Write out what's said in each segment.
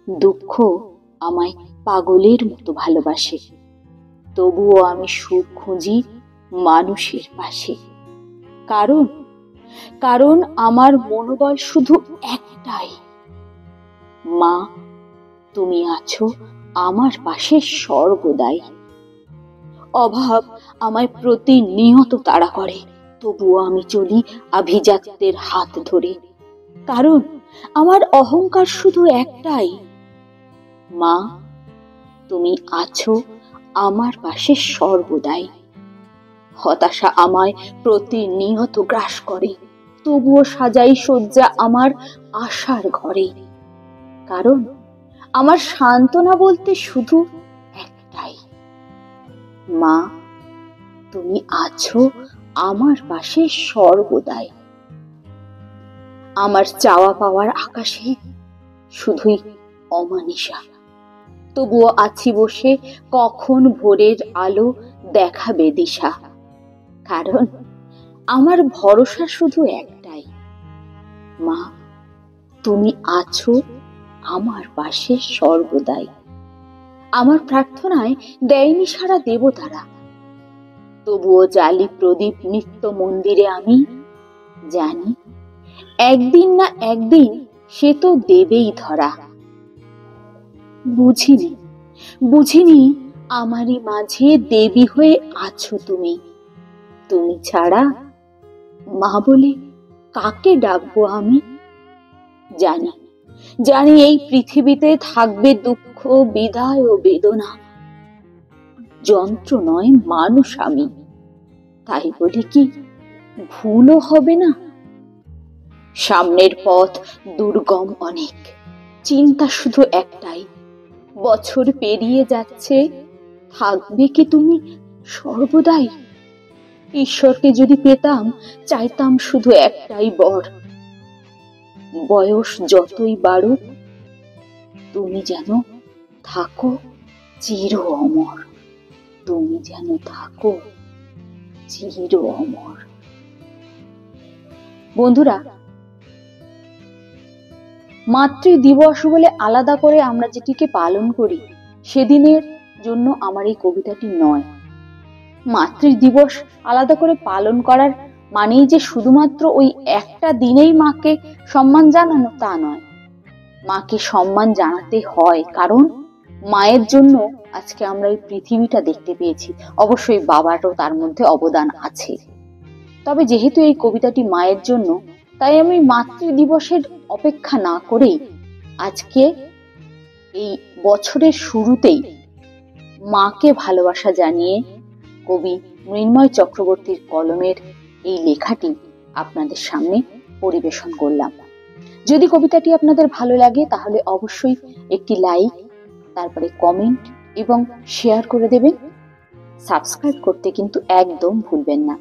দুঃখ আমায় পাগলের মতো ভালোবাসে, তবুও আমি সুখ খুঁজি মানুষের পাশে। কারণ কারণ আমার মনোবল শুধু একটাই, মা তুমি আছো আমার পাশে সর্বদাই। অভাব আমায় প্রতিনিয়ত তাড়া করে, তবুও আমি চলি আভিজাত্যের হাত ধরে। কারণ আমার অহংকার শুধু একটাই, মা তুমি আছো আমার পাশে সর্বদাই। হতাশা আমায় প্রতিনিয়ত গ্রাস করে, তবুও সাজাই সজ্জা আমার আশার ঘরে। কারণ আমার সান্ত্বনা বলতে শুধু একটাই, মা তুমি আছো আমার পাশে সর্বদাই। আমার চাওয়া পাওয়ার আকাশে শুধুই অমানিসা, তবুও আছি বসে কখন ভোরের আলো দেখাবে দিশা। কারণ আমার ভরসা শুধু একটাই, মা তুমি আছো আমার পাশে সর্বদাই। আমার প্রার্থনায় দেয়নি সারা দেবতারা, তবুও জালি প্রদীপ নিত্য মন্দিরে আমি জানি একদিন না একদিন সে তো দেবেই ধরা। বুঝিনি আমারই মাঝে দেবী হয়ে আছো তুমি। তুমি ছাড়া মা বলে কাকে ডাকবো আমি? জানি এই পৃথিবীতে থাকবে দুঃখ, বিদায় ও বেদনা। যন্ত্র নয় মানুষ আমি, তাই বলি কি ভুলও হবে না? সামনের পথ দুর্গম অনেক, চিন্তা শুধু একটাই, বছর পেরিয়ে যাচ্ছে, থাকবে কি তুমি সর্বদাই? ঈশ্বরকে যদি পেতাম, চাইতাম শুধু একটাই বর, বয়স যতই বাড়ুক তুমি যেন থাকো চির অমর। তুমি যেন থাকো চির অমর। বন্ধুরা, মাতৃ দিবস বলে আলাদা করে আমরা যেটিকে পালন করি, সেদিনের জন্য আমার এই কবিতাটি নয়। মাতৃ দিবস আলাদা করে পালন করার মানেই যে শুধুমাত্র ওই একটা দিনেই মাকে সম্মান জানানো, তা নয়। মাকে সম্মান জানাতে হয়, কারণ মায়ের জন্য আজকে আমরা এই পৃথিবীটা দেখতে পেয়েছি। অবশ্যই বাবারও তার মধ্যে অবদান আছে, তবে যেহেতু এই কবিতাটি মায়ের জন্য, তাই আমি মাতৃ দিবসের অপেক্ষা না করেই আজকে এই বছরের শুরুতেই মাকে ভালোবাসা জানিয়ে কবি মৃন্ময় চক্রবর্তীর কলমের এই লেখাটি আপনাদের সামনে পরিবেশন করলাম। যদি কবিতাটি আপনাদের ভালো লাগে তাহলে অবশ্যই একটি লাইক, তারপরে কমেন্ট এবং শেয়ার করে দেবেন। সাবস্ক্রাইব করতে কিন্তু একদম ভুলবেন না।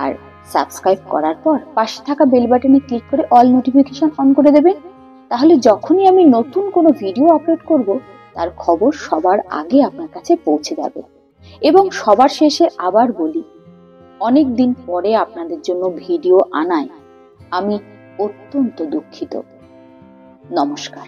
আর সাবস্ক্রাইব করার পর পাশে থাকা বেল বাটনে ক্লিক করে অল নোটিফিকেশন অন করে দেবেন। তাহলে যখনই আমি নতুন কোনো ভিডিও আপলোড করব, তার খবর সবার আগে আপনার কাছে পৌঁছে যাবে। এবং সবার শেষে আবার বলি, অনেক দিন পরে আপনাদের জন্য ভিডিও আনায় আমি অত্যন্ত দুঃখিত। নমস্কার।